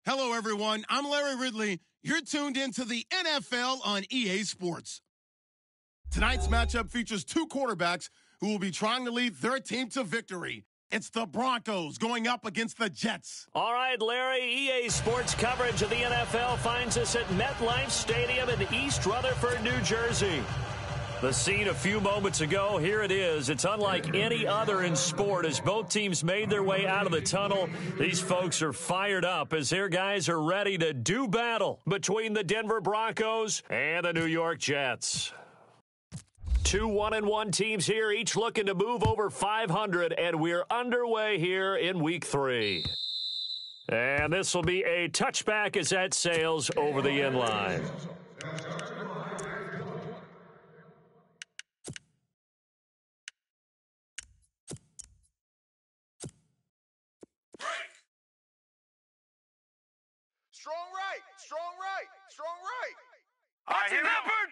Hello, everyone. I'm Larry Ridley. You're tuned into the NFL on EA Sports. Tonight's matchup features two quarterbacks who will be trying to lead their team to victory. It's the Broncos going up against the Jets. All right, Larry, EA Sports coverage of the NFL finds us at MetLife Stadium in East Rutherford, New Jersey. The scene a few moments ago, here it is. It's unlike any other in sport as both teams made their way out of the tunnel. These folks are fired up as their guys are ready to do battle between the Denver Broncos and the New York Jets. Two 1-1 teams here, each looking to move over 500, and we're underway here in Week 3. And this will be a touchback as that sails over the end line. Strong right, strong right, strong right. All right, here Leopard!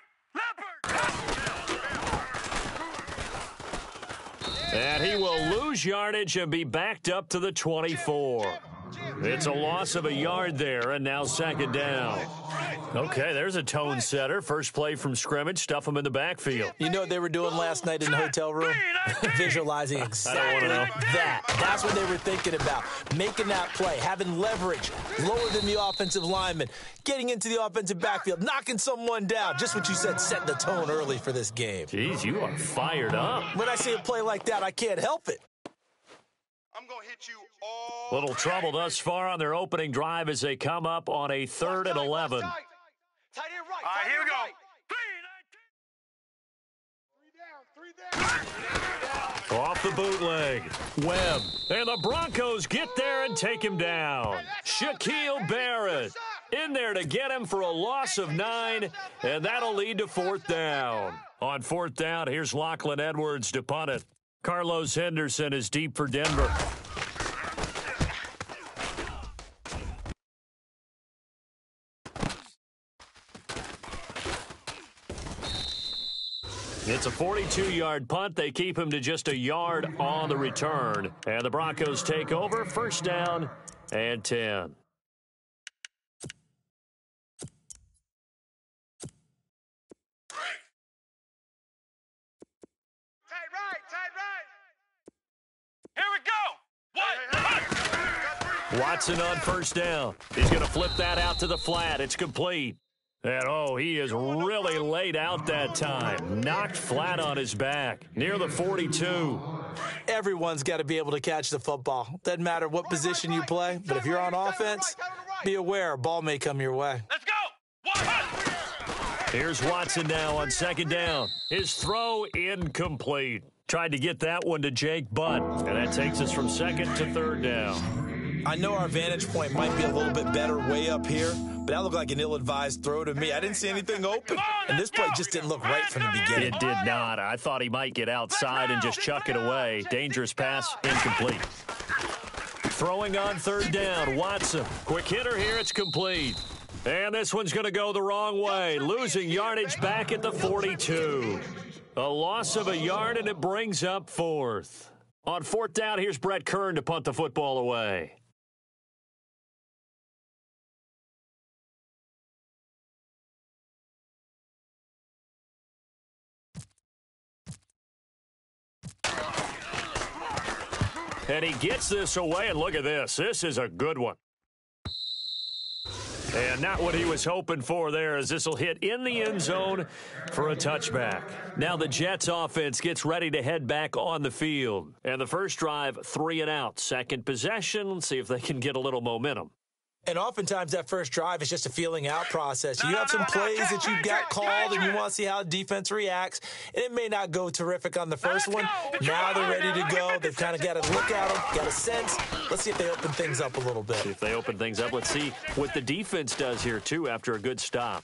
And he will lose yardage and be backed up to the 24. It's a loss of a yard there, and now second down. Okay, there's a tone setter. First play from scrimmage, stuff him in the backfield. You know what they were doing last night in the hotel room? Visualizing exactly that. That's what they were thinking about. Making that play, having leverage, lower than the offensive lineman, getting into the offensive backfield, knocking someone down. Just what you said, set the tone early for this game. Jeez, you are fired up. When I see a play like that, I can't help it. I'm going to hit you all. Little trouble thus far on their opening drive as they come up on a 3rd and 11. Tight end right. All right, here we go. Three down. Off the bootleg. Webb. And the Broncos get there and take him down. Shaquille Barrett in there to get him for a loss of 9, and that'll lead to 4th down. On 4th down, here's Lachlan Edwards to punt it. Carlos Henderson is deep for Denver. It's a 42-yard punt. They keep him to just a yard on the return. And the Broncos take over. 1st down and 10. Here we go. Watson on 1st down. He's going to flip that out to the flat. It's complete. And, oh, he is really laid out that time. Knocked flat on his back, near the 42. Everyone's got to be able to catch the football. Doesn't matter what position you play, but if you're on offense, be aware a ball may come your way. Let's go. Here's Watson now on 2nd down. His throw incomplete. Tried to get that one to Jake Butt, and that takes us from 2nd to 3rd down. I know our vantage point might be a little bit better way up here, but that looked like an ill-advised throw to me. I didn't see anything open, and this play just didn't look right from the beginning. It did not. I thought he might get outside and just chuck it away. Dangerous pass, incomplete. Throwing on 3rd down, Watson. Quick hitter here, it's complete. And this one's going to go the wrong way, losing yardage back at the 42. A loss of a yard, and it brings up 4th. On 4th down, here's Brett Kern to punt the football away. And he gets this away, and look at this. This is a good one. And not what he was hoping for there, as this will hit in the end zone for a touchback. Now the Jets offense gets ready to head back on the field. And the first drive, 3 and out. Second possession, let's see if they can get a little momentum. And oftentimes that first drive is just a feeling out process. You have some plays that you've got called and you want to see how the defense reacts. And it may not go terrific on the first one. Now they're ready to go. They've kind of got to look at them, got a sense. Let's see if they open things up a little bit. See if they open things up. Let's see what the defense does here, too, after a good stop.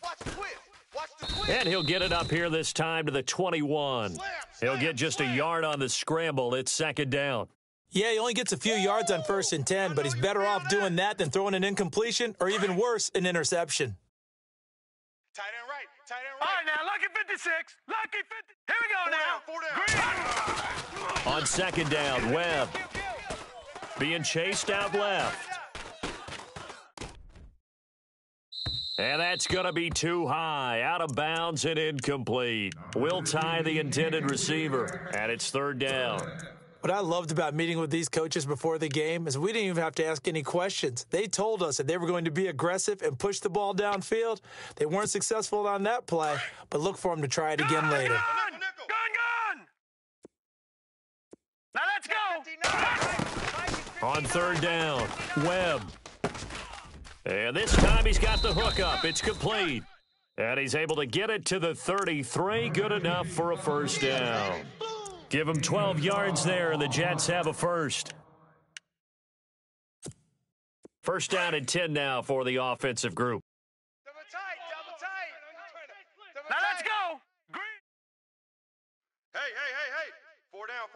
And he'll get it up here this time to the 21. He'll get just a yard on the scramble. It's 2nd down. Yeah, he only gets a few yards on 1st and 10, but he's better off doing that than throwing an incompletion or even worse, an interception. Tight end right, tight end All right. right, now, lucky 56. Lucky 50. Here we go now. 4 down. On 2nd down, Webb being chased out left. And that's going to be too high, out of bounds and incomplete. We'll tie the intended receiver, and it's third down. What I loved about meeting with these coaches before the game is we didn't even have to ask any questions. They told us that they were going to be aggressive and push the ball downfield. They weren't successful on that play, but look for them to try it again later. Gun! Now let's go! On third down, Webb. And this time he's got the hook up. It's complete. And he's able to get it to the 33. Good enough for a first down. Give him 12 yards there, and the Jets have a first. First down and 10 now for the offensive group. Double tight. Now let's go! Green! Hey. 4 down.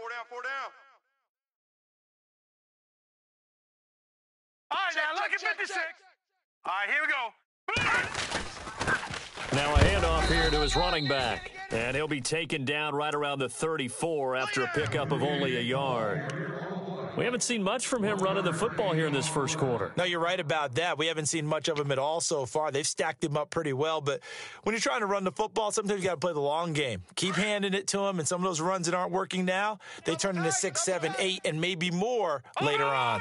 All right, now look at 56. All right, here we go. Now a handoff here to his running back. And he'll be taken down right around the 34 after a pickup of only a yard. We haven't seen much from him running the football here in this first quarter. No, you're right about that. We haven't seen much of him at all so far. They've stacked him up pretty well, but when you're trying to run the football, sometimes you got to play the long game. Keep handing it to him, and some of those runs that aren't working now, they turn into 6, 7, 8, and maybe more later on.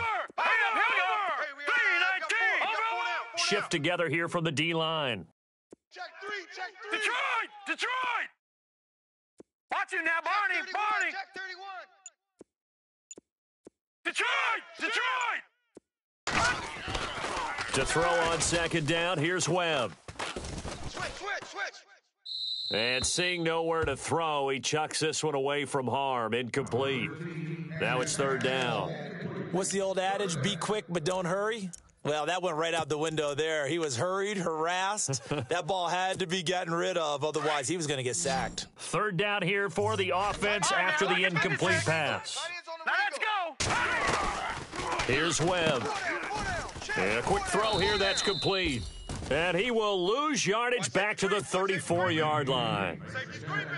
Shift together here from the D-line. Check three. Detroit! Watch him now, Barney! Check 31. Detroit! To throw on second down, here's Webb. Switch. And seeing nowhere to throw, he chucks this one away from harm. Incomplete. Now it's third down. What's the old adage? Be quick, but don't hurry? Well, that went right out the window there. He was hurried, harassed. That ball had to be gotten rid of, otherwise he was going to get sacked. Third down here for the offense after the incomplete pass. Now let's go! Here's Webb. And a quick throw here that's complete. And he will lose yardage back to the 34-yard line.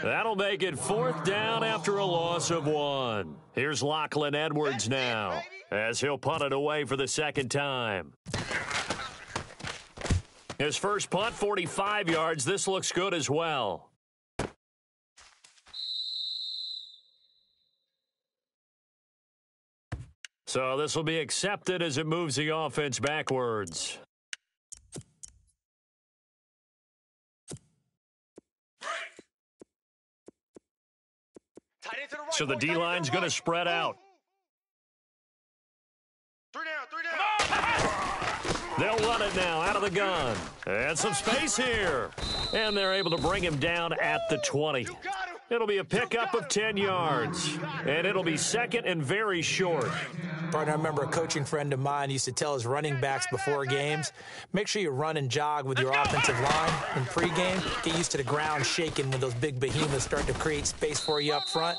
That'll make it fourth down after a loss of 1. Here's Lachlan Edwards now, as he'll punt it away for the second time. His first punt, 45 yards. This looks good as well. So this will be accepted as it moves the offense backwards. So the D-line's going to spread out. 3 down. They'll run it now out of the gun. And some space here. And they're able to bring him down at the 20. It'll be a pickup of 10 yards. And it'll be second and very short. Partner, I remember a coaching friend of mine used to tell his running backs before games, make sure you run and jog with your offensive line in pregame. Get used to the ground shaking when those big behemoths start to create space for you up front.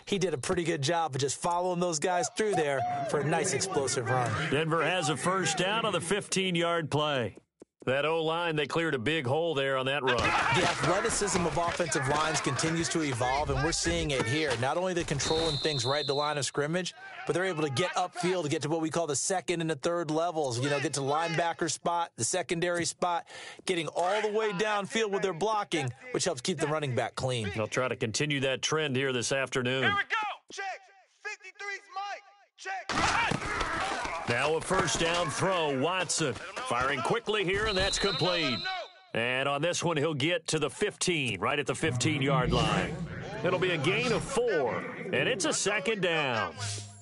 He did a pretty good job of just following those guys through there for a nice explosive run. Denver has a first down on the 15-yard play. That O-line, they cleared a big hole there on that run. The athleticism of offensive lines continues to evolve, and we're seeing it here. Not only are they controlling things right at the line of scrimmage, but they're able to get upfield to get to what we call the second and the third levels. You know, get to the linebacker spot, the secondary spot, getting all the way downfield with their blocking, which helps keep the running back clean. They'll try to continue that trend here this afternoon. Here we go! Check. 53's Mike. Check. Now a first down throw, Watson. Firing quickly here, and that's complete. And on this one, he'll get to the 15, right at the 15-yard line. It'll be a gain of 4, and it's a second down.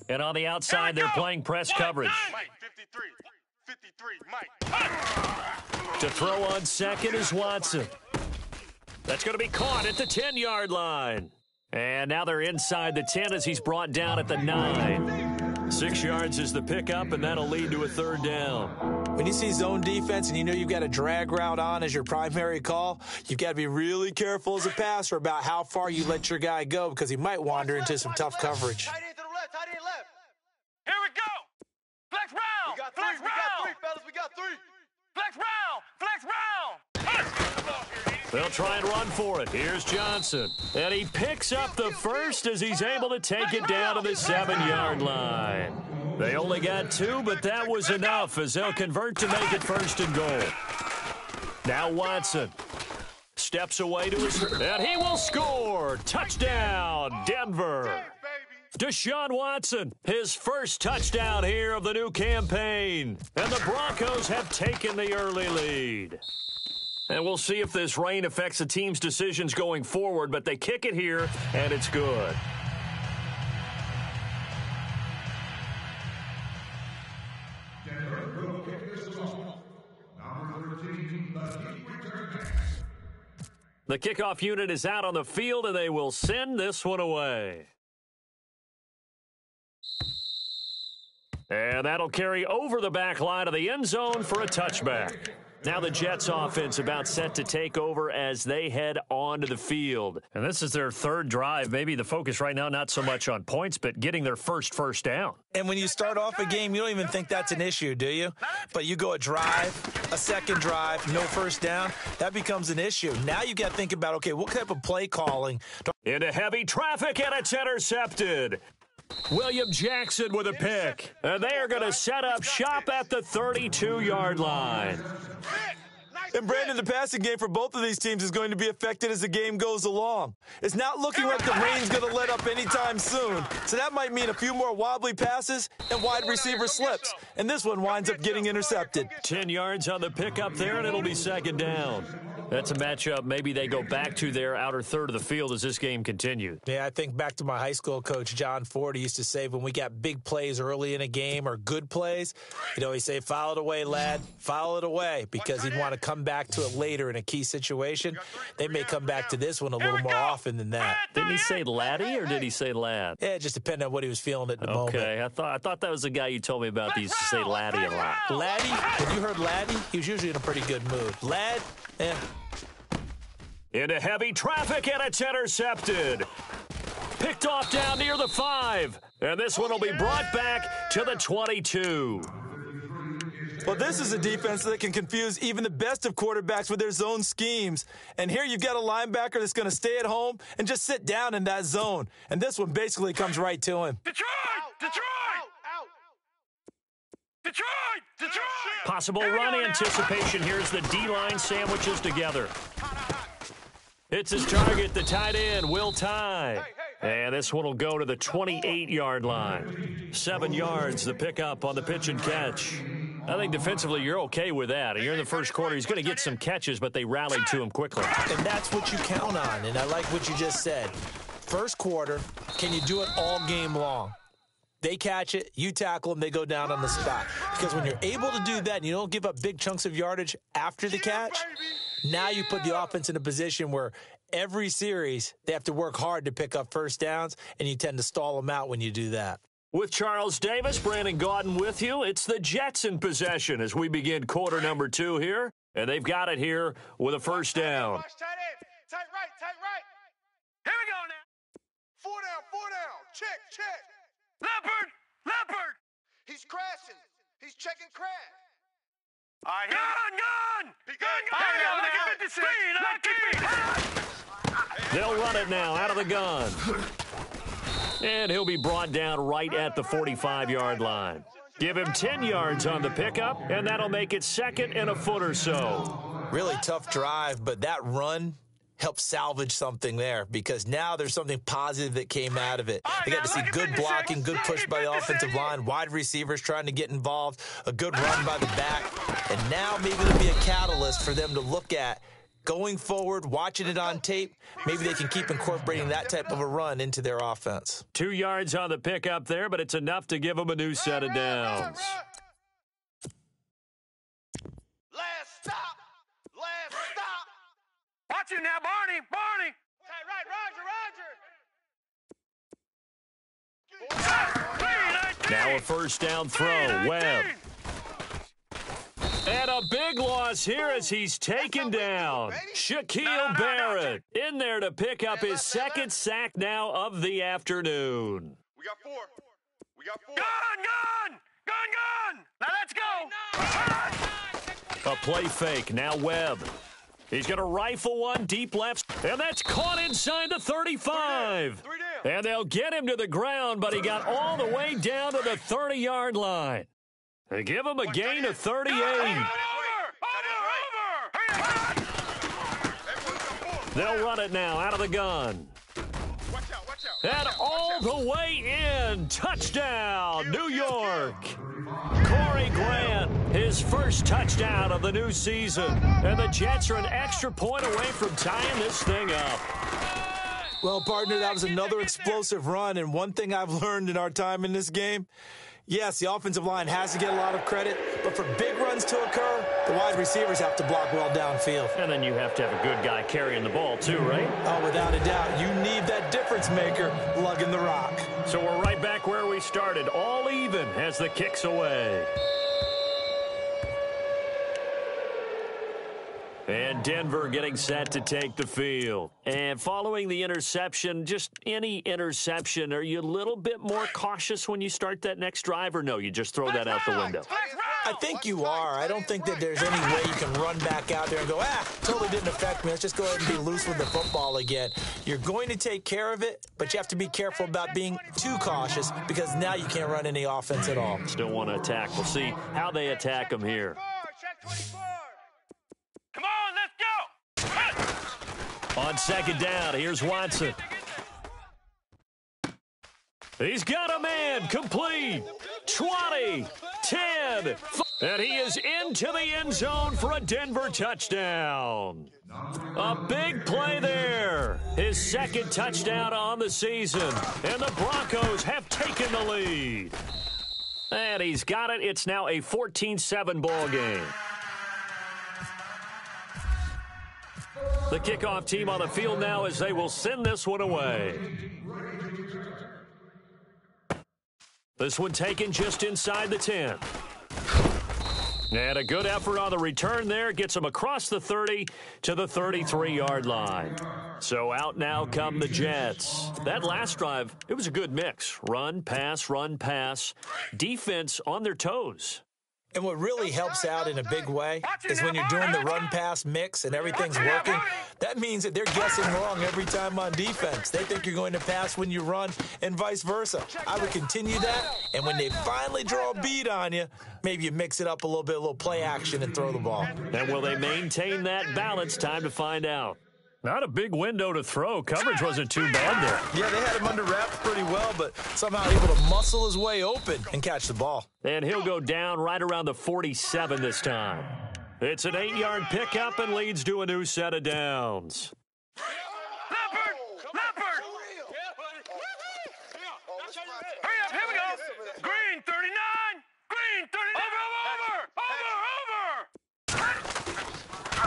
And on the outside, they're playing press coverage. Mike, 53, Mike. To throw on second is Watson. That's going to be caught at the 10-yard line. And now they're inside the 10 as he's brought down at the 9. 6 yards is the pickup, and that'll lead to a third down. When you see zone defense and you know you've got a drag route on as your primary call, you've got to be really careful as a passer about how far you let your guy go because he might wander into some tough coverage. Tight end to the left. Here we go! Flex round! We got Flex 3, round! fellas. We got 3. Flex round! Flex round! They'll try and run for it. Here's Johnson. And he picks up the first as he's able to take it down to the 7-yard line. They only got 2, but that was enough as they'll convert to make it first and goal. Now Watson steps away to his, and he will score. Touchdown, Denver. Deshaun Watson, his first touchdown here of the new campaign. And the Broncos have taken the early lead. And we'll see if this rain affects the team's decisions going forward, but they kick it here, and it's good. The kickoff unit is out on the field, and they will send this one away. And that'll carry over the back line of the end zone for a touchback. Now the Jets offense about set to take over as they head onto the field. And this is their third drive. Maybe the focus right now not so much on points, but getting their first down. And when you start off a game, you don't even think that's an issue, do you? But you go a drive, a second drive, no first down, that becomes an issue. Now you got to think about, okay, what type of play calling? Into heavy traffic, and it's intercepted. William Jackson with a pick. And they are going to set up shop at the 32-yard line. And Brandon, the passing game for both of these teams is going to be affected as the game goes along. It's not looking like the rain's going to let up anytime soon. So that might mean a few more wobbly passes and wide receiver slips. And this one winds up getting intercepted. 10 yards on the pickup there, and it'll be second down. That's a matchup maybe they go back to their outer third of the field as this game continues. Yeah, I think back to my high school coach, John Ford. He used to say when we got big plays early in a game or good plays, he'd always say, foul it away, lad, foul it away, because he'd want to come back to it later in a key situation. They may come back to this one a little more often than that. Didn't he say laddie or did he say lad? Yeah, it just depended on what he was feeling at the moment. Okay, I thought that was the guy you told me about that used to say laddie a lot. Laddie? When you heard laddie, he was usually in a pretty good mood. Lad, Into heavy traffic, and it's intercepted. Picked off down near the 5. And this one will be brought back to the 22. Well, this is a defense that can confuse even the best of quarterbacks with their zone schemes. And here you've got a linebacker that's going to stay at home and just sit down in that zone. And this one basically comes right to him. Detroit! Possible run anticipation. Here's the D-line sandwiches together. It's his target, the tight end, Will Tye. And this one will go to the 28-yard line. 7 yards, the pickup on the pitch and catch. I think defensively you're okay with that. You're in the first quarter. He's going to get some catches, but they rallied to him quickly. And that's what you count on, and I like what you just said. First quarter, can you do it all game long? They catch it, you tackle them, they go down on the spot. Because when you're able to do that and you don't give up big chunks of yardage after the catch, now you put the offense in a position where every series they have to work hard to pick up first downs, and you tend to stall them out when you do that. With Charles Davis, Brandon Gaudin with you, it's the Jets in possession as we begin quarter number 2 here. And they've got it here with a first down. Tight right. Here we go now. 4 down. Check. Leopard! He's crashing. He's checking crash. Gun! They'll run it now out of the gun. And he'll be brought down right at the 45-yard line. Give him 10 yards on the pickup, and that'll make it second and a foot or so. Really tough drive, but that run helped salvage something there because now there's something positive that came out of it. They got to see good blocking, good push by the offensive line, wide receivers trying to get involved, a good run by the back, and now maybe there'll be a catalyst for them to look at going forward, watching it on tape. Maybe they can keep incorporating that type of a run into their offense. 2 yards on the pickup there, but it's enough to give them a new set of downs. Last stop. Watch him now, Barney. Tight right, Roger. Now a first down throw, Webb. And a big loss here as he's taken down. Shaquille Barrett in there to pick up his second sack now of the afternoon. We got 4. Gun! Now let's go! A play fake, now Webb. He's going to rifle one deep left, and that's caught inside the 35. And they'll get him to the ground, but he got all the way down to the 30-yard line. They give him a gain of 38. Over! They'll run it now out of the gun. And all the way in. Touchdown, New York. Corey Grant, his first touchdown of the new season. And the Jets are an extra point away from tying this thing up. Well, partner, that was another explosive run. And one thing I've learned in our time in this game, yes, the offensive line has to get a lot of credit, but for big runs to occur, the wide receivers have to block well downfield. And then you have to have a good guy carrying the ball too, right? Oh, without a doubt. You need that difference maker lugging the rock. So we're right back where we started, all even as the kick's away. And Denver getting set to take the field. And following the interception, just any interception, are you a little bit more cautious when you start that next drive, or no, you just throw that out the window? I think you are. I don't think that there's any way you can run back out there and go, totally didn't affect me. Let's just go ahead and be loose with the football again. You're going to take care of it, but you have to be careful about being too cautious because now you can't run any offense at all. Still want to attack. We'll see how they attack them here. Come on, let's go. On second down, here's Watson. He's got a man, complete. 20, 10, and he is into the end zone for a Denver touchdown. A big play there. His second touchdown on the season, and the Broncos have taken the lead. And he's got it. It's now a 14-7 ball game. The kickoff team on the field now as they will send this one away. This one taken just inside the 10. And a good effort on the return there. Gets him across the 30 to the 33-yard line. So out now come the Jets. That last drive, it was a good mix. Run, pass, defense on their toes. And what really helps out in a big way is when you're doing the run-pass mix and everything's working, that means that they're guessing wrong every time on defense. They think you're going to pass when you run and vice versa. I would continue that, and when they finally draw a beat on you, maybe you mix it up a little bit, a little play action and throw the ball. And will they maintain that balance? Time to find out. Not a big window to throw. Coverage wasn't too bad there. Yeah, they had him under wraps pretty well, but somehow able to muscle his way open and catch the ball. And he'll go down right around the 47 this time. It's an 8-yard pickup and leads to a new set of downs. Leopard! Hurry up, here we go. Green 39! Green 39! Over!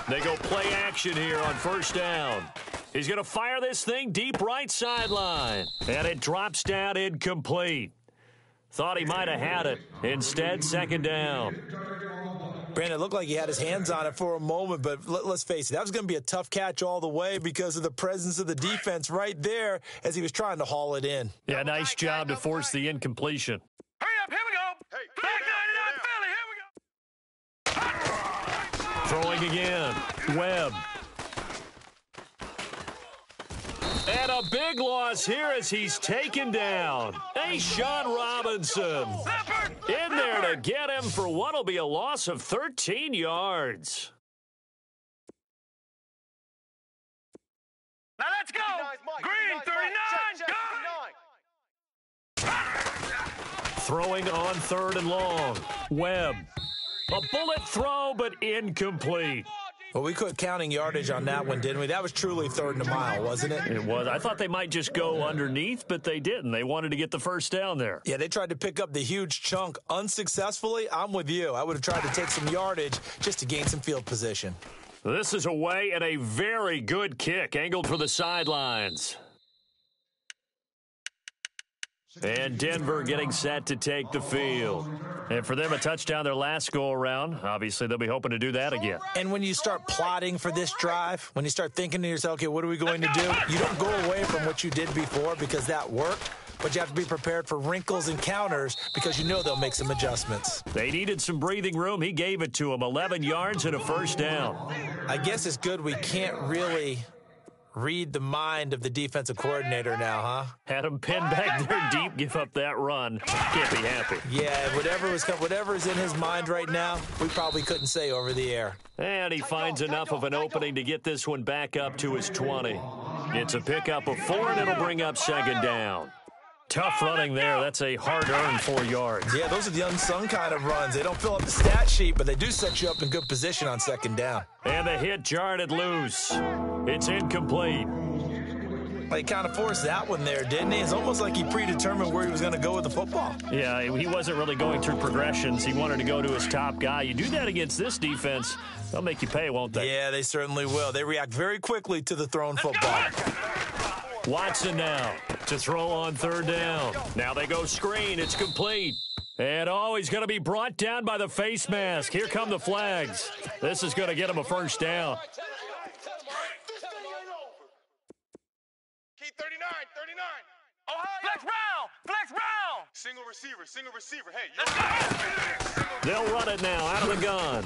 They go play action here on first down. He's going to fire this thing deep right sideline. And it drops down incomplete. Thought he might have had it. Instead, second down. Brandon, it looked like he had his hands on it for a moment, but let's face it, that was going to be a tough catch all the way because of the presence of the defense right there as he was trying to haul it in. Yeah, nice job to force the incompletion. Hurry up, here we go. Back 99 Philly, here we go. Throwing again. Webb. And a big loss here as he's taken down. Sean Robinson in there to get him for what will be a loss of 13 yards. Now let's go. Green 39. Throwing on third and long. Webb. A bullet throw, but incomplete. Well, we quit counting yardage on that one, didn't we? That was truly third and a mile, wasn't it? It was. I thought they might just go underneath, but they didn't. They wanted to get the first down there. Yeah, they tried to pick up the huge chunk unsuccessfully. I'm with you. I would have tried to take some yardage just to gain some field position. This is away and a very good kick, angled for the sidelines. And Denver getting set to take the field. And for them, a touchdown their last go-around. Obviously, they'll be hoping to do that again. And when you start plotting for this drive, when you start thinking to yourself, okay, what are we going to do? You don't go away from what you did before because that worked, but you have to be prepared for wrinkles and counters because you know they'll make some adjustments. They needed some breathing room. He gave it to them. 11 yards and a first down. I guess it's good we can't really Read the mind of the defensive coordinator now, huh? Had him pinned back there deep, give up that run. Can't be happy. Yeah, whatever is in his mind right now, we probably couldn't say over the air. And he finds enough of an opening to get this one back up to his 20. It's a pickup of 4, and it'll bring up second down. Tough running there. That's a hard-earned 4 yards. Yeah, those are the unsung kind of runs. They don't fill up the stat sheet, but they do set you up in good position on second down. And the hit jarred it loose. It's incomplete. He kind of forced that one there, didn't he? It's almost like he predetermined where he was going to go with the football. Yeah, he wasn't really going through progressions. He wanted to go to his top guy. You do that against this defense, they'll make you pay, won't they? Yeah, they certainly will. They react very quickly to the thrown football. Watson now to throw on third down. Now they go screen. It's complete. And, he's going to be brought down by the face mask. Here come the flags. This is going to get him a first down. Keep 39. Flex round. Single receiver. Hey, They'll run it now out of the gun.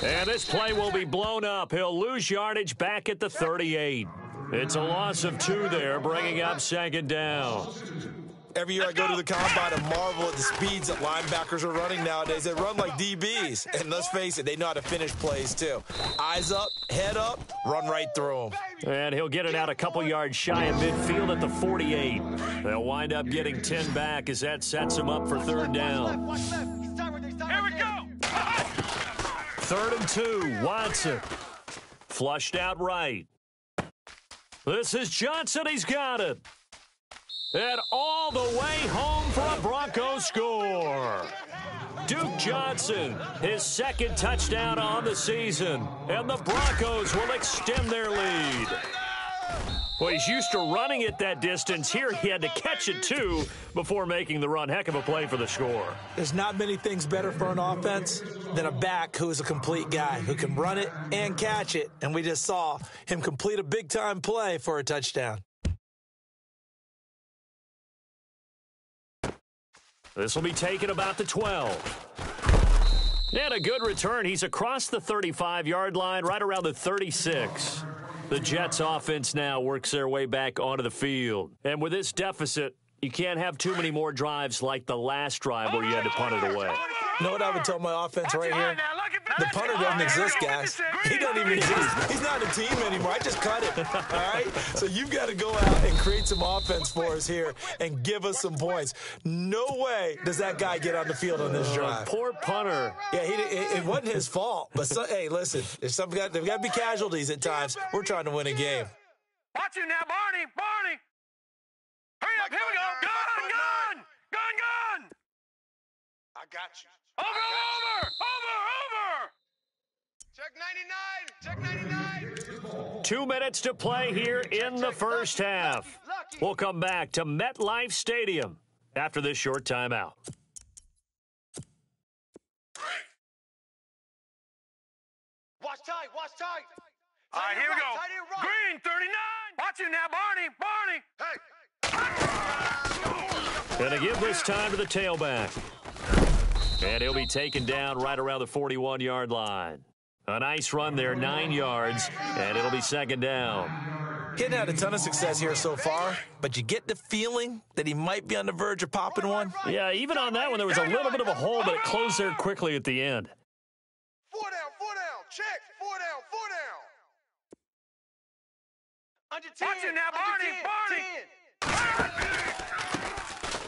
And this play will be blown up. He'll lose yardage back at the 38. It's a loss of 2 there, bringing up second down. Every year I go to the combine and marvel at the speeds that linebackers are running nowadays. They run like DBs. And let's face it, they know how to finish plays too. Eyes up, head up, run right through them. And he'll get it out a couple yards shy of midfield at the 48. They'll wind up getting 10 back as that sets him up for third down. Here we go. 3rd and 2, Watson. Flushed out right. This is Johnson. He's got it. And all the way home for a Broncos score. Duke Johnson, his 2nd touchdown on the season. And the Broncos will extend their lead. Well, he's used to running it that distance. Here he had to catch it, too, before making the run. Heck of a play for the score. There's not many things better for an offense than a back who is a complete guy, who can run it and catch it. And we just saw him complete a big-time play for a touchdown. This will be taken about the 12. And a good return. He's across the 35-yard line, right around the 36. The Jets offense now works their way back onto the field. And with this deficit, you can't have too many more drives like the last drive where you had to punt it away. You know what I would tell my offense right here? The punter doesn't exist, guys. He doesn't even exist. He's not a team anymore. I just cut it, all right? So you've got to go out and create some offense for us here and give us some points. No way does that guy get on the field on this drive. Poor punter. Yeah, it wasn't his fault. But, hey, listen, there's got to be casualties at times. We're trying to win a game. Watch it now, Barney. Hurry up, here we go. Gun. I got you. Over. Check 99. 2 minutes to play here in the first half. We'll come back to MetLife Stadium after this short timeout. Watch tight. All right, here we go. Green, 39. Watch it now, Barney. Hey. Gonna give this time to the tailback. And he'll be taken down right around the 41-yard line. A nice run there, 9 yards, and it'll be second down. He hadn't had a ton of success here so far, but you get the feeling that he might be on the verge of popping one. Yeah, even on that one, there was a little bit of a hole, but it closed there quickly at the end. 4 down. Check. 4 down. Under 10. Watch it now, Barney.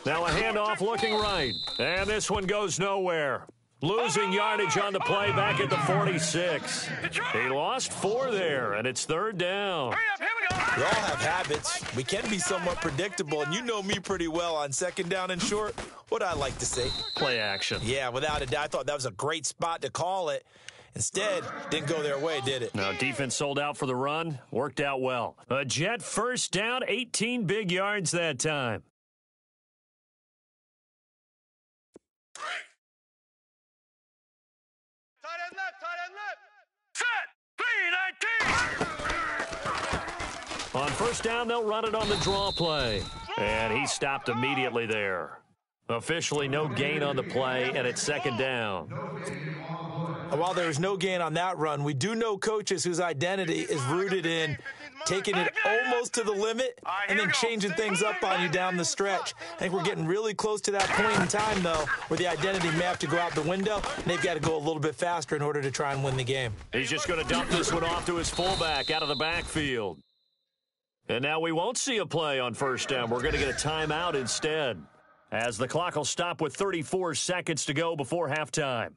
Now a handoff looking right, and this one goes nowhere. Losing yardage on the play back at the 46. He lost 4 there, and it's third down. Hurry up, here we go. We all have habits. We can be somewhat predictable, and you know me pretty well on second down and short. What I like to say? Play action. Yeah, without a doubt. I thought that was a great spot to call it. Instead, didn't go their way, did it? No, defense sold out for the run. Worked out well. A Jet first down, 18 big yards that time. Tight end left. Set. 3-19. On first down, they'll run it on the draw play. And he stopped immediately there. Officially no gain on the play, and it's second down. While there was no gain on that run, we do know coaches whose identity is rooted in taking it almost to the limit and then changing things up on you down the stretch. I think we're getting really close to that point in time, though, where the identity may have to go out the window, and they've got to go a little bit faster in order to try and win the game. He's just going to dump this one off to his fullback out of the backfield. And now we won't see a play on first down. We're going to get a timeout instead, as the clock will stop with 34 seconds to go before halftime.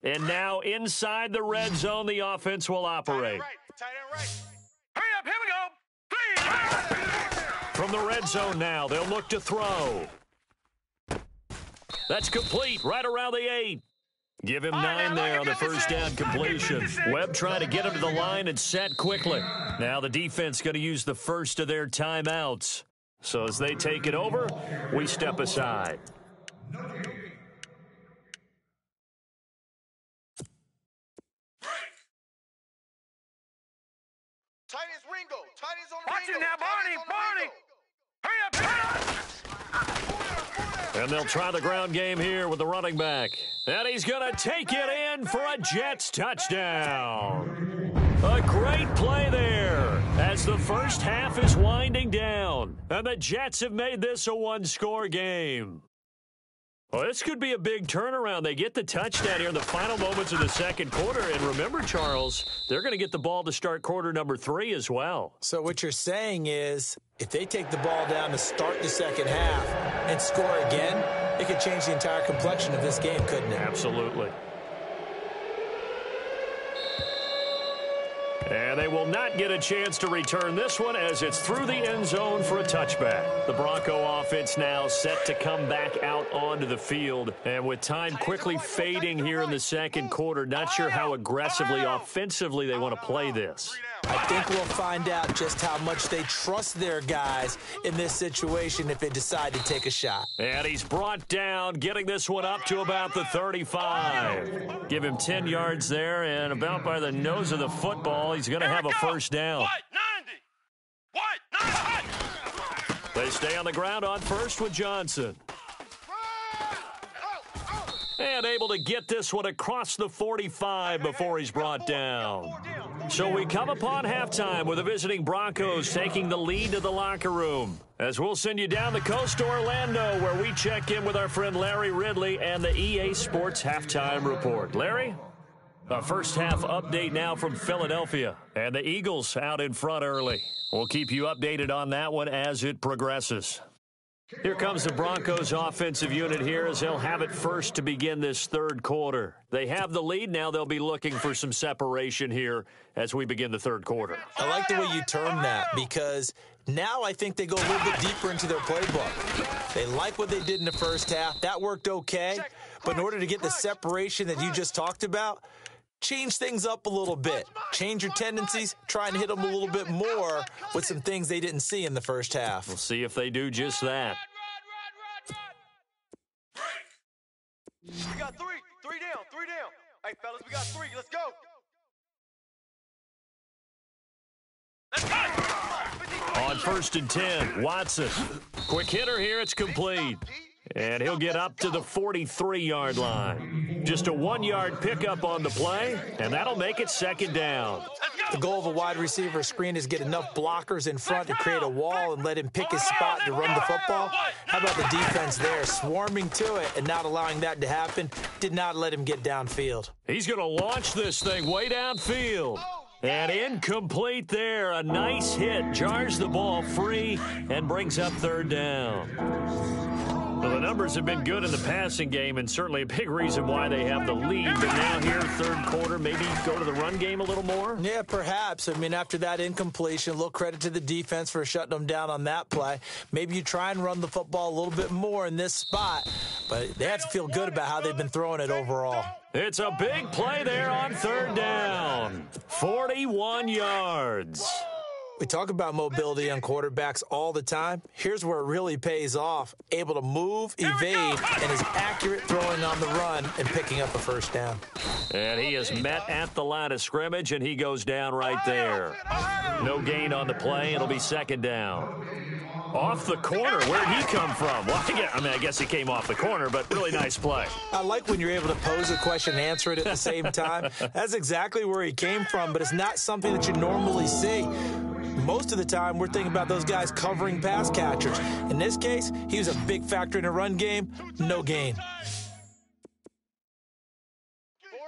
And now inside the red zone, the offense will operate. Tight end right. Hurry up, here we go. 3. From the red zone now, they'll look to throw. That's complete, right around the 8. Give him 9 there on the first down completion. Webb trying to get him to the line and set quickly. Now the defense going to use the first of their timeouts. So as they take it over, we step aside. Tight end's Ringo. Tight end's on Watch Ringo. it now, Barney. Hurry up, hurry up. And they'll try the ground game here with the running back. And he's going to take it in for a Jets touchdown. A great play there as the first half is winding down. And the Jets have made this a one-score game. Well, this could be a big turnaround. They get the touchdown here in the final moments of the second quarter. And remember, Charles, they're going to get the ball to start quarter number 3 as well. So what you're saying is, if they take the ball down to start the second half and score again, it could change the entire complexion of this game, couldn't it? Absolutely. And they will not get a chance to return this one as it's through the end zone for a touchback. The Bronco offense now set to come back out onto the field. And with time quickly fading here in the second quarter, not sure how aggressively, offensively they want to play this. I think we'll find out just how much they trust their guys in this situation if they decide to take a shot. And he's brought down, getting this one up to about the 35. Give him 10 yards there, and about by the nose of the football, he's going to have a first down. What? 90. They stay on the ground on first with Johnson. And able to get this one across the 45 before he's brought down. So we come upon halftime with the visiting Broncos taking the lead to the locker room. As we'll send you down the coast to Orlando, where we check in with our friend Larry Ridley and the EA Sports Halftime Report. Larry? A first half update now from Philadelphia. And the Eagles out in front early. We'll keep you updated on that one as it progresses. Here comes the Broncos offensive unit here as they'll have it first to begin this third quarter. They have the lead. Now they'll be looking for some separation here as we begin the third quarter. I like the way you term that, because now I think they go a little bit deeper into their playbook. They like what they did in the first half. That worked okay. But in order to get the separation that you just talked about, change things up a little bit. Change your tendencies. Try and hit them a little bit more with some things they didn't see in the first half. We'll see if they do just that. We got 3. 3 down. 3 down. Hey, fellas, we got 3. Let's go. On first and 10, Watson. Quick hitter here. It's complete. And he'll get up to the 43-yard line. Just a 1-yard pickup on the play, and that'll make it second down. The goal of a wide receiver screen is get enough blockers in front to create a wall and let him pick his spot to run the football. How about the defense there, swarming to it and not allowing that to happen? Did not let him get downfield. He's going to launch this thing way downfield. And incomplete there. A nice hit. Jars the ball free and brings up third down. Well, the numbers have been good in the passing game, and certainly a big reason why they have the lead. But now here, third quarter, maybe go to the run game a little more? Yeah, perhaps. I mean, after that incompletion, a little credit to the defense for shutting them down on that play. Maybe you try and run the football a little bit more in this spot, but they have to feel good about how they've been throwing it overall. It's a big play there on third down. 41 yards. We talk about mobility on quarterbacks all the time. Here's where it really pays off. Able to move, evade, and is accurate throwing on the run and picking up a first down. And he is met at the line of scrimmage, and he goes down right there. No gain on the play. It'll be second down. Off the corner. Where'd he come from? Well, I guess he came off the corner, but really nice play. I like when you're able to pose a question and answer it at the same time. That's exactly where he came from, but it's not something that you normally see. Most of the time, we're thinking about those guys covering pass catchers. In this case, he was a big factor in a run game. No gain. Four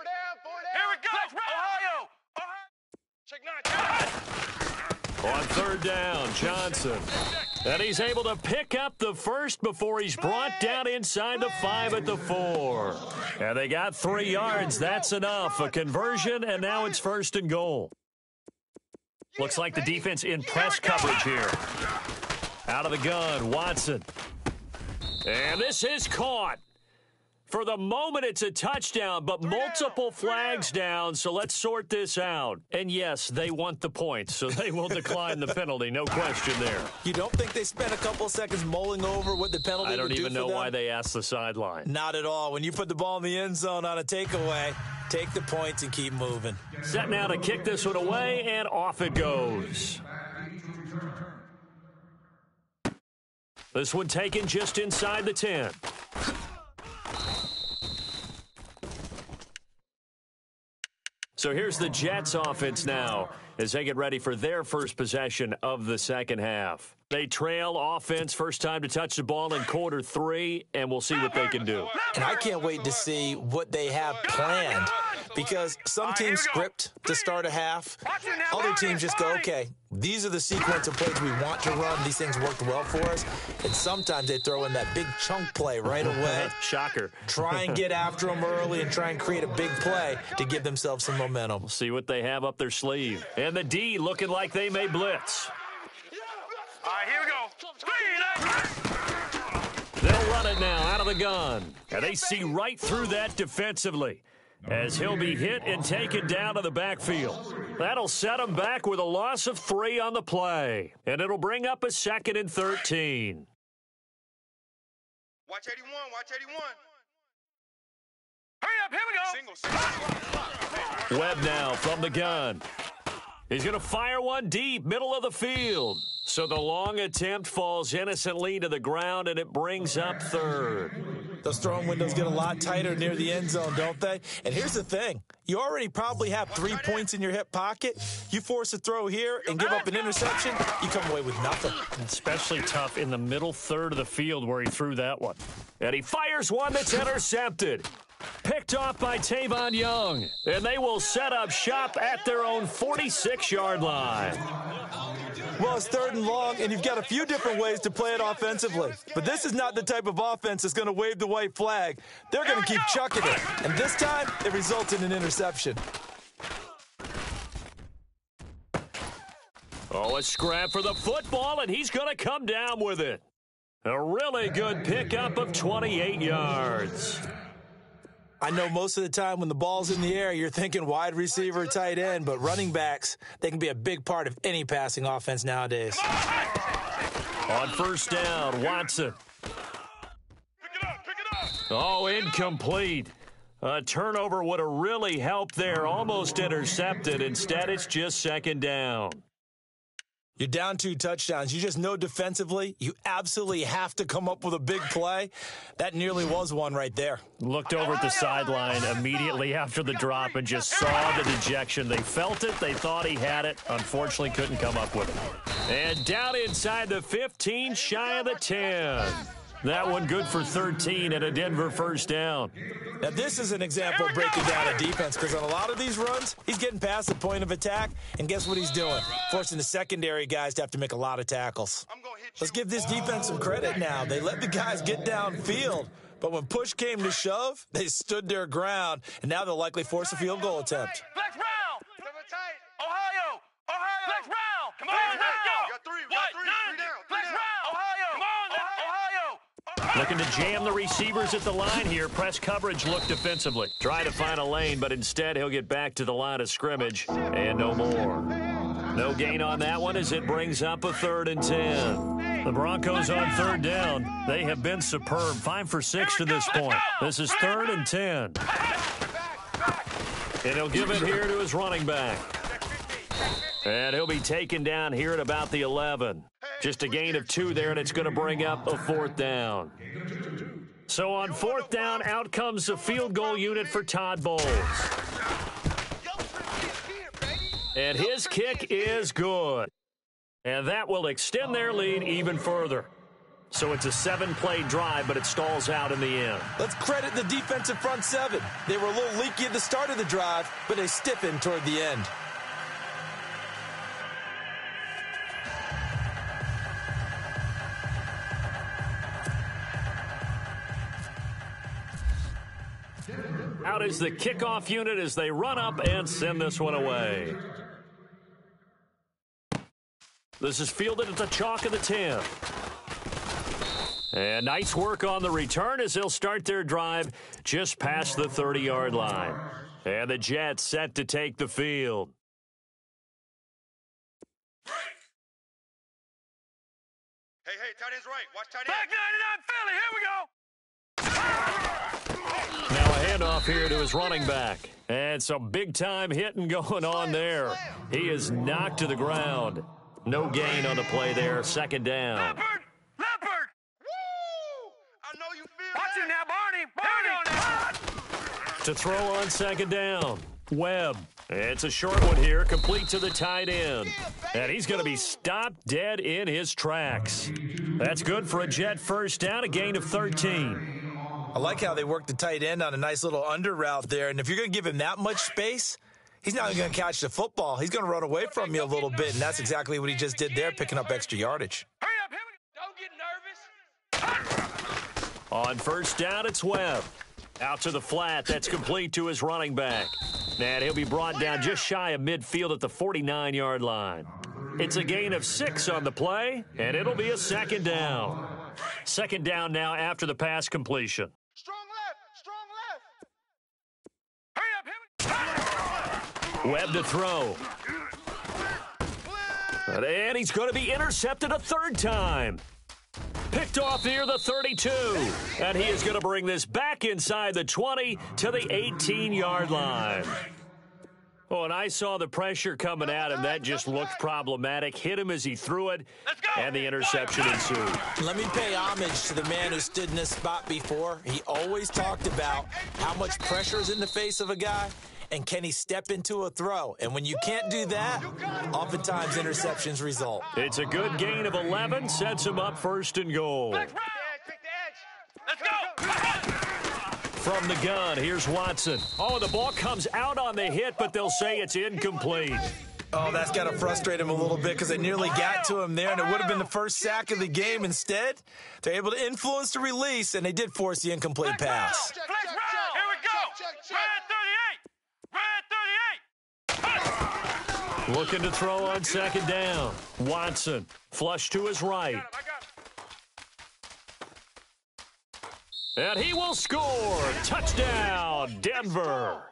down. Here we go. Ohio. Check 9. On third down, Johnson. And he's able to pick up the first before he's brought down inside the 5 at the 4. And they got 3 yards. That's enough. A conversion, and now it's first and goal. Looks like the defense in press coverage here. Out of the gun, Watson. And this is caught. For the moment, it's a touchdown, but multiple flags down, so let's sort this out. And yes, they want the points, so they will decline the penalty, no question there. You don't think they spent a couple seconds mulling over what the penalty would do for them? I don't even know why they asked the sideline. Not at all. When you put the ball in the end zone on a takeaway, take the points and keep moving. Set now to kick this one away, and off it goes. This one taken just inside the 10. So here's the Jets offense now as they get ready for their first possession of the second half. They trail offense, first time to touch the ball in quarter 3, and we'll see what they can do. And I can't wait to see what they have planned, because some teams script to start a half. Other teams just go, okay, these are the sequence of plays we want to run. These things worked well for us. And sometimes they throw in that big chunk play right away. Shocker. Try and get after them early and try and create a big play to give themselves some momentum. We'll see what they have up their sleeve. And the D looking like they may blitz. All right, here we go. They'll run it now out of the gun. And they see right through that defensively as he'll be hit and taken down to the backfield. That'll set him back with a loss of 3 on the play. And it'll bring up a 2nd and 13. Watch 81, watch 81. Hurry up, here we go. Webb now from the gun. He's going to fire one deep, middle of the field. So the long attempt falls innocently to the ground, and it brings up 3rd. Those throwing windows get a lot tighter near the end zone, don't they? And here's the thing. You already probably have 3 points in your hip pocket. You force a throw here and give up an interception, you come away with nothing. Especially tough in the middle 3rd of the field where he threw that one. And he fires one that's intercepted. Picked off by Tavon Young. And they will set up shop at their own 46-yard line. Well, it's 3rd and long, and you've got a few different ways to play it offensively. But this is not the type of offense that's going to wave the white flag. They're going to keep chucking it. And this time, it results in an interception. Oh, a scrap for the football, and he's going to come down with it. A really good pickup of 28 yards. I know most of the time when the ball's in the air, you're thinking wide receiver, tight end, but running backs, they can be a big part of any passing offense nowadays. On first down, Watson. Oh, incomplete. A turnover would have really helped there. Almost intercepted. Instead, it's just 2nd down. You're down 2 touchdowns. You just know defensively you absolutely have to come up with a big play. That nearly was one right there. Looked over at the sideline immediately after the drop and just saw the dejection. They felt it. They thought he had it. Unfortunately, couldn't come up with it. And down inside the 15, shy of the 10. That one good for 13 and a Denver first down. Now, this is an example of breaking down a defense, because on a lot of these runs, he's getting past the point of attack, and guess what he's doing? Forcing the secondary guys to have to make a lot of tackles. Let's give this defense some credit now. They let the guys get downfield, but when push came to shove, they stood their ground, and now they'll likely force a field goal attempt. Flex round. Ohio. Flex round. Come on, let's go. Got three down. Flex round. Ohio. Come on, Ohio. Looking to jam the receivers at the line here. Press coverage look defensively. Try to find a lane, but instead he'll get back to the line of scrimmage and no more. No gain on that one as it brings up a 3rd and 10. The Broncos on 3rd down. They have been superb. 5 for 6 to this point. This is 3rd and 10. And he'll give it here to his running back. And he'll be taken down here at about the 11. Just a gain of 2 there, and it's going to bring up a 4th down. So on 4th down, out comes the field goal unit for Todd Bowles. And his kick is good. And that will extend their lead even further. So it's a 7-play drive, but it stalls out in the end. Let's credit the defensive front 7. They were a little leaky at the start of the drive, but they stiffened toward the end. Out is the kickoff unit as they run up and send this one away. This is fielded at the chalk of the 10. And nice work on the return as they'll start their drive just past the 30-yard line. And the Jets set to take the field. Hey, tight end's right. Watch tight end. Back 99 Philly, here we go. Now a handoff here to his running back. And some big-time hitting going on there. He is knocked to the ground. No gain on the play there. 2nd down. Leopard! Woo! I know you feel Watch it that. now, Barney! To throw on 2nd down. Webb. It's a short one here, complete to the tight end. And he's going to be stopped dead in his tracks. That's good for a Jet 1st down, a gain of 13. I like how they worked the tight end on a nice little under route there. And if you're going to give him that much space, he's not going to catch the football. He's going to run away from you a little bit, and that's exactly what he just did there, picking up extra yardage. Hurry up, here we go. Don't get nervous. On 1st down, it's Webb. Out to the flat. That's complete to his running back. And he'll be brought down just shy of midfield at the 49-yard line. It's a gain of 6 on the play, and it'll be a 2nd down. 2nd down now after the pass completion. Strong left. Hurry up, here we go. Webb to throw. And he's going to be intercepted a 3rd time. Picked off near the 32. And he is going to bring this back inside the 20 to the 18-yard line. Oh, and I saw the pressure coming at him. That just looked problematic. Hit him as he threw it, and the interception ensued. Let me pay homage to the man who stood in this spot before. He always talked about how much pressure is in the face of a guy, and can he step into a throw? And when you can't do that, oftentimes interceptions result. It's a good gain of 11, sets him up 1st and goal. Pick the edge. Let's go. From the gun, here's Watson. Oh, the ball comes out on the hit, but they'll say it's incomplete. Oh, that's got to frustrate him a little bit because they nearly got to him there, and it would have been the first sack of the game. Instead, they're able to influence the release, and they did force the incomplete pass. Flex round. Here we go. Red 38. Looking to throw on 2nd down. Watson, flush to his right. And he will score. Touchdown, Denver.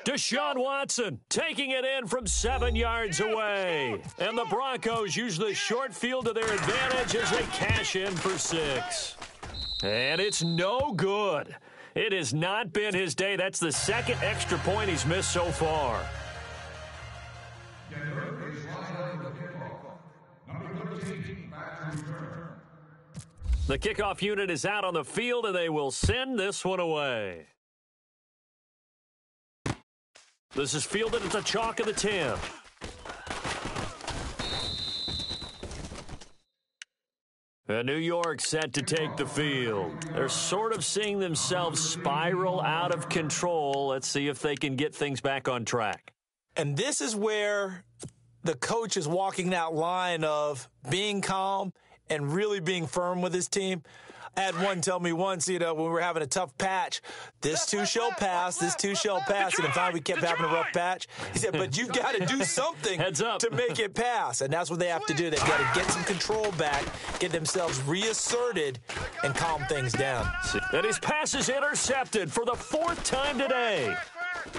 Deshaun Watson taking it in from 7 yards away. And the Broncos use the short field to their advantage as they cash in for 6. And it's no good. It has not been his day. That's the 2nd extra point he's missed so far. The kickoff unit is out on the field, and they will send this one away. This is fielded at the chalk of the 10. And New York set to take the field. They're sort of seeing themselves spiral out of control. Let's see if they can get things back on track. And this is where the coach is walking that line of being calm and really being firm with his team. I had one tell me once, when we were having a tough patch, this too shall pass, this too shall pass. And finally we kept having a rough patch. He said, but you've got to do something to make it pass. And that's what they have to do. They've got to get some control back, get themselves reasserted, and calm things down. And his pass is intercepted for the 4th time today.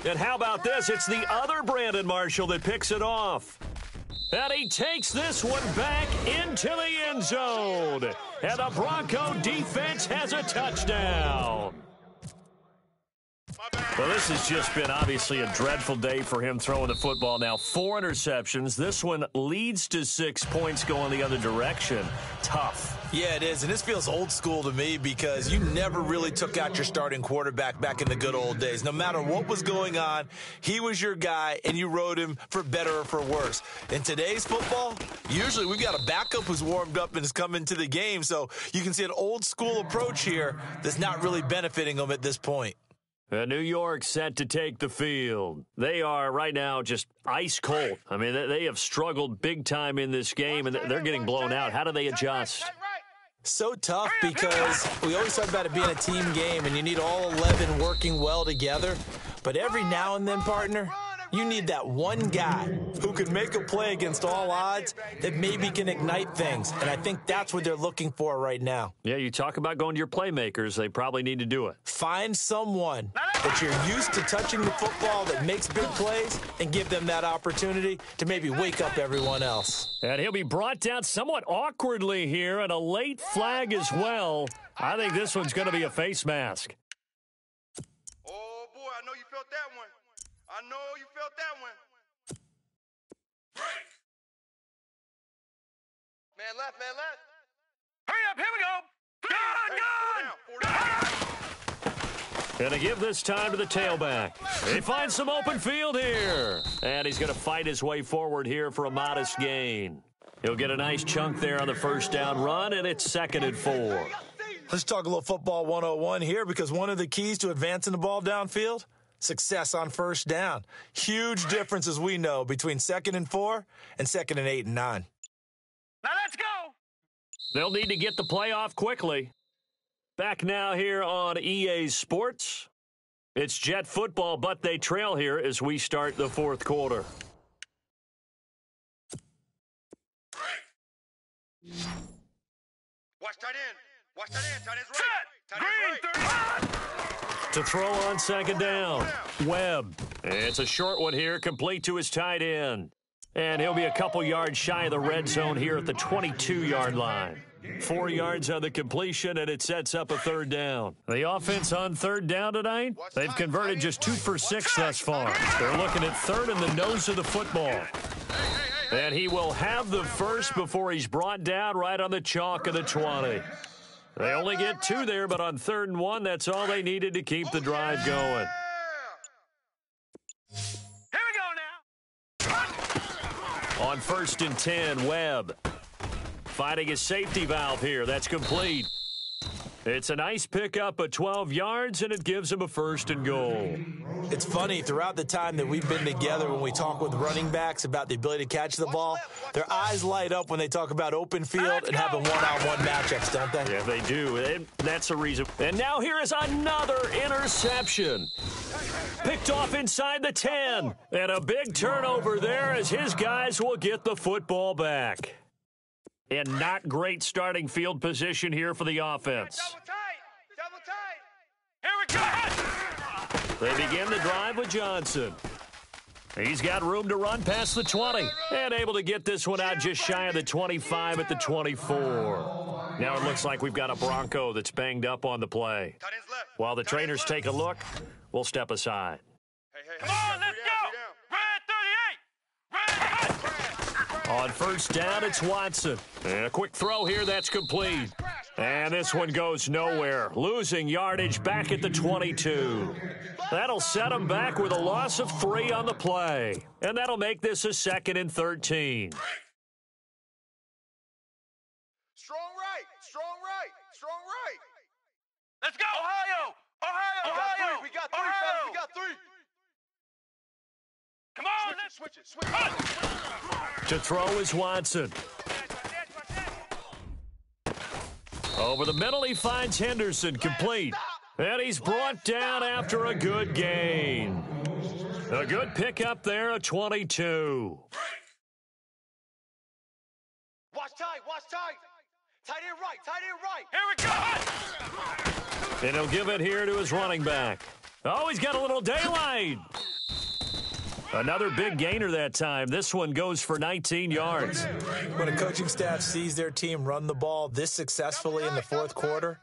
And how about this? It's the other Brandon Marshall that picks it off. And he takes this one back into the end zone. And the Bronco defense has a touchdown. Well, this has just been obviously a dreadful day for him throwing the football. Now, 4 interceptions. This one leads to 6 points going the other direction. Tough. Yeah, it is, and this feels old school to me because you never really took out your starting quarterback back in the good old days. No matter what was going on, he was your guy, and you rode him for better or for worse. In today's football, usually we've got a backup who's warmed up and has come into the game, so you can see an old school approach here that's not really benefiting them at this point. New York set to take the field. They are right now just ice cold. I mean, they have struggled big time in this game, and they're getting blown out. How do they adjust? So tough because we always talk about it being a team game, and you need all 11 working well together. But every now and then, partner, you need that one guy who can make a play against all odds that maybe can ignite things. And I think that's what they're looking for right now. Yeah, you talk about going to your playmakers. They probably need to do it. Find someone that you're used to touching the football that makes big plays and give them that opportunity to maybe wake up everyone else. And he'll be brought down somewhat awkwardly here, and a late flag as well. I think this one's going to be a face mask. Oh, boy, I know you felt that one. I know you felt that one. Man left, man left. Hurry up, here we go. Good. Gonna give this time to the tailback. He finds some open field here. And he's gonna fight his way forward here for a modest gain. He'll get a nice chunk there on the first down run, and it's 2nd and 4. Let's talk a little football 101 here, because one of the keys to advancing the ball downfield, success on first down. Huge difference, as we know, between 2nd and 4 and 2nd and 8 and 9. Now let's go. They'll need to get the play off quickly. Back now here on EA Sports. It's Jet football, but they trail here as we start the 4th quarter. Watch tight end. Watch tight end. Tight end's right. Set. Green, 35. To throw on 2nd down, Webb. It's a short one here, complete to his tight end. And he'll be a couple yards shy of the red zone here at the 22-yard line. 4 yards on the completion, and it sets up a 3rd down. The offense on 3rd down tonight, they've converted just 2 for 6 thus far. They're looking at 3rd in the nose of the football. And he will have the first before he's brought down right on the chalk of the 20. They only get 2 there, but on 3rd and 1, that's all they needed to keep the drive going. Here we go now. On 1st and 10, Webb. Finding his safety valve here. That's complete. It's a nice pickup of 12 yards, and it gives him a 1st and goal. It's funny, throughout the time that we've been together, when we talk with running backs about the ability to catch the ball, their eyes light up when they talk about open field and having one-on-one matchups, don't they? Yeah, they do. And that's the reason. And now here is another interception. Picked off inside the 10. And a big turnover there as his guys will get the football back. And not great starting field position here for the offense. Double tight. Here we go. They begin the drive with Johnson. He's got room to run past the 20 and able to get this one out just shy of the 25 at the 24. Now it looks like we've got a Bronco that's banged up on the play. While the trainers take a look, we'll step aside. Come on, let's go. Red 38. Red. On 1st down, it's Watson. And a quick throw here, that's complete. And this one goes nowhere. Losing yardage back at the 22. That'll set him back with a loss of 3 on the play. And that'll make this a 2nd and 13. Strong right. Strong right. Strong right. Let's go. Ohio. We got 3, fellas. We got 3. Come on, Switch it. To throw is Watson. Over the middle, he finds Henderson, complete. And he's brought down after a good gain. A good pickup there, a 22. Watch tight. Tight end right. Here we go. And he'll give it here to his running back. Oh, he's got a little daylight. Another big gainer that time. This one goes for 19 yards. When a coaching staff sees their team run the ball this successfully in the fourth quarter,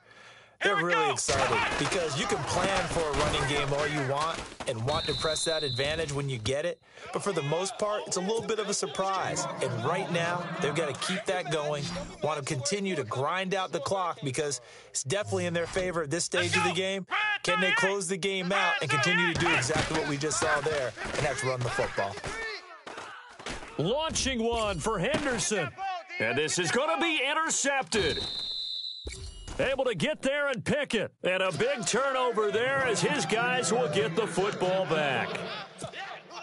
they're really excited because you can plan for a running game all you want and want to press that advantage when you get it. But for the most part, it's a little bit of a surprise. And right now, they've got to keep that going, want to continue to grind out the clock because it's definitely in their favor at this stage of the game. Can they close the game out and continue to do exactly what we just saw there, and that's run the football? Launching one for Henderson. And this is going to be intercepted. Able to get there and pick it. And a big turnover there as his guys will get the football back.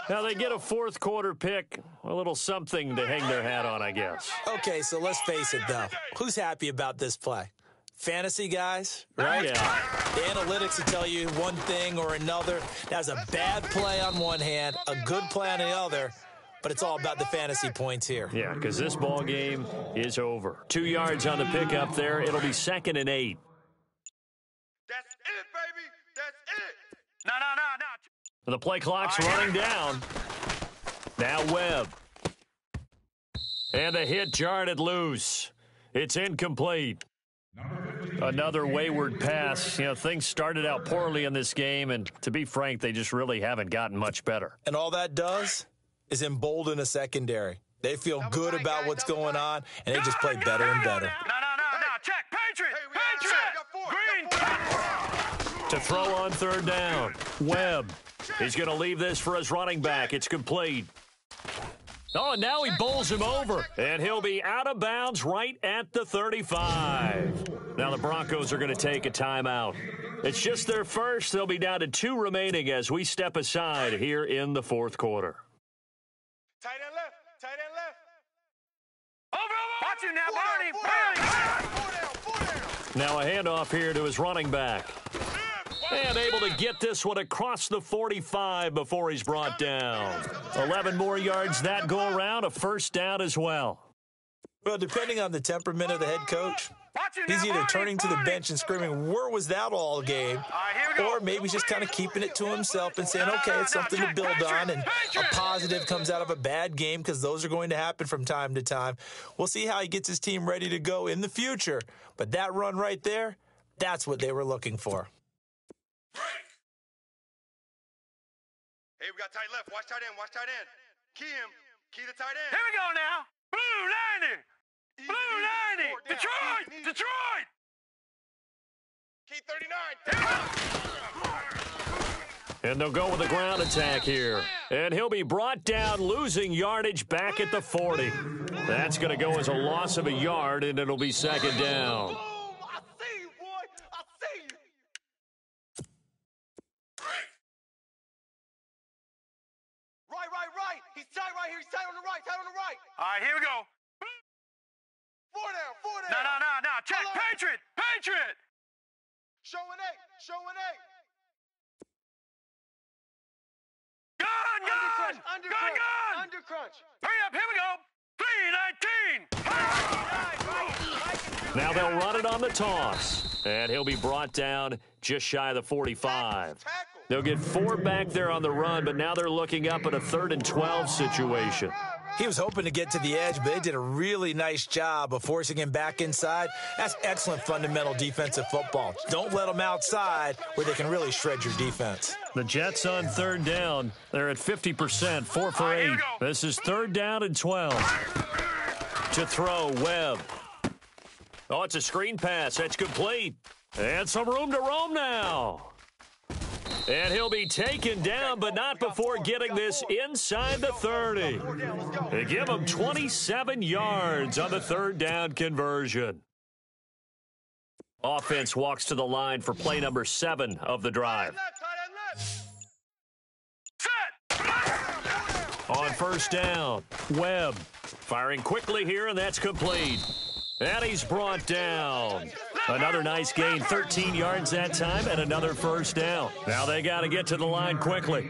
Now they get a fourth quarter pick, a little something to hang their hat on, I guess. Okay, so let's face it, though. Who's happy about this play? Fantasy guys, right? Yeah. The analytics will tell you one thing or another. That's a bad play on one hand, a good play on the other. But it's all about the fantasy points here. Yeah, because this ball game is over. 2 yards on the pickup there. It'll be 2nd and 8. That's it, baby. That's it. No. The play clock's running down. Now Webb. And the hit jarred it loose. It's incomplete. Another wayward pass. You know, things started out poorly in this game, and to be frank, they just really haven't gotten much better. And all that does is embolden a secondary. They feel good about what's going on, and they just play better and better. No. Check. Patriot. Green. To throw on 3rd down. Webb. He's going to leave this for his running back. It's complete. Oh, and now he bowls him over, and he'll be out of bounds right at the 35. Now the Broncos are going to take a timeout. It's just their first. They'll be down to 2 remaining as we step aside here in the fourth quarter. Tight end left. Over. Watch him now, Barney. Now a handoff here to his running back. And able to get this one across the 45 before he's brought down. 11 more yards that go around, a first down as well. Well, depending on the temperament of the head coach, he's either turning to the bench and screaming, where was that all game? Or maybe he's just kind of keeping it to himself and saying, okay, it's something to build on, and a positive comes out of a bad game because those are going to happen from time to time. We'll see how he gets his team ready to go in the future. But that run right there, that's what they were looking for. Hey, we got tight left. Watch tight end. Key him. Key the tight end. Here we go now. Blue 90. Detroit. Key 39. And they'll go with a ground attack here. And he'll be brought down, losing yardage back at the 40. That's going to go as a loss of a yard, and it'll be 2nd down. I see you, boy. I see you. Right. He's tight right here. He's tight on the right. All right, here we go. 4 down. No. Check. Patriot. Showing eight. Gun. Under crunch. Hurry up, here we go. 3:19. Now they'll run it on the toss. And he'll be brought down just shy of the 45. They'll get 4 back there on the run, but now they're looking up at a 3rd and 12 situation. He was hoping to get to the edge, but they did a really nice job of forcing him back inside. That's excellent fundamental defensive football. Don't let them outside where they can really shred your defense. The Jets on 3rd down. They're at 50%, 4 for 8. This is 3rd down and 12. To throw, Webb. Oh, it's a screen pass. That's complete. And some room to roam now. And he'll be taken down, but not before getting this inside the 30. They give him 27 yards on the 3rd down conversion. Offense walks to the line for play number 7 of the drive. On 1st down, Webb firing quickly here, and that's complete. And he's brought down. Another nice gain, 13 yards that time, and another 1st down. Now they got to get to the line quickly.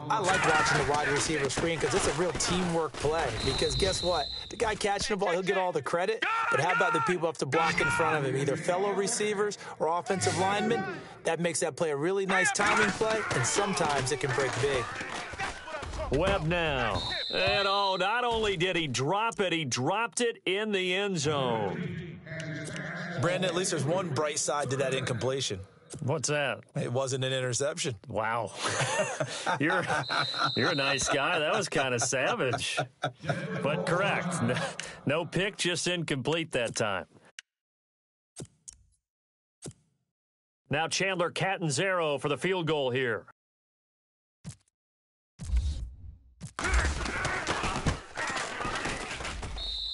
I like watching the wide receiver screen because it's a real teamwork play. Because guess what? The guy catching the ball, he'll get all the credit. But how about the people have to block in front of him, either fellow receivers or offensive linemen? That makes that play a really nice timing play, and sometimes it can break big. Webb now. And not only did he drop it, he dropped it in the end zone. Brandon, at least there's one bright side to that incompletion. What's that? It wasn't an interception. Wow. You're a nice guy. That was kind of savage. But correct. No pick, just incomplete that time. Now Chandler Catanzaro for the field goal here.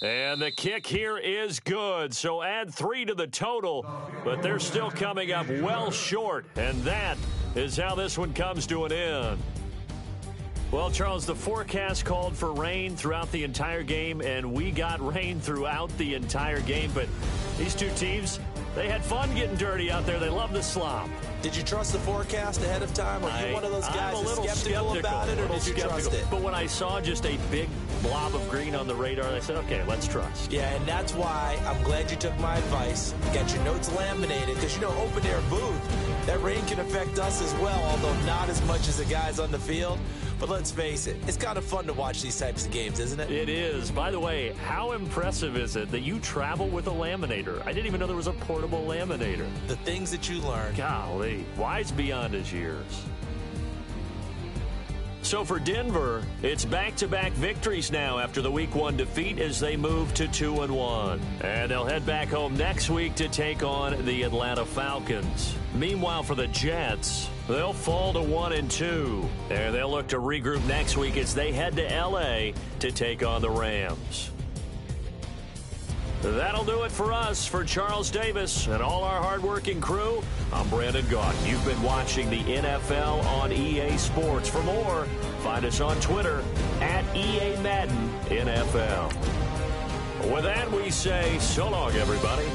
And the kick here is good, so add 3 to the total, but they're still coming up well short, and that is how this one comes to an end. Well, Charles, the forecast called for rain throughout the entire game, and we got rain throughout the entire game, but these two teams, they had fun getting dirty out there. They love the slop. Did you trust the forecast ahead of time? Are you one of those guys that's skeptical about it, or did you trust it? But when I saw just a big blob of green on the radar, I said, okay, let's trust. Yeah, and that's why I'm glad you took my advice. Get your notes laminated, because, open air booth, that rain can affect us as well, although not as much as the guys on the field. But let's face it, it's kind of fun to watch these types of games, isn't it? It is. By the way, how impressive is it that you travel with a laminator? I didn't even know there was a portable laminator. The things that you learn. Golly, wise beyond his years. So for Denver, it's back-to-back victories now after the Week 1 defeat as they move to 2-1. And they'll head back home next week to take on the Atlanta Falcons. Meanwhile, for the Jets, they'll fall to 1-2. And they'll look to regroup next week as they head to L.A. to take on the Rams. That'll do it for us. For Charles Davis and all our hardworking crew, I'm Brandon Gaunt. You've been watching the NFL on EA Sports. For more, find us on Twitter at EA Madden NFL. With that, we say so long, everybody.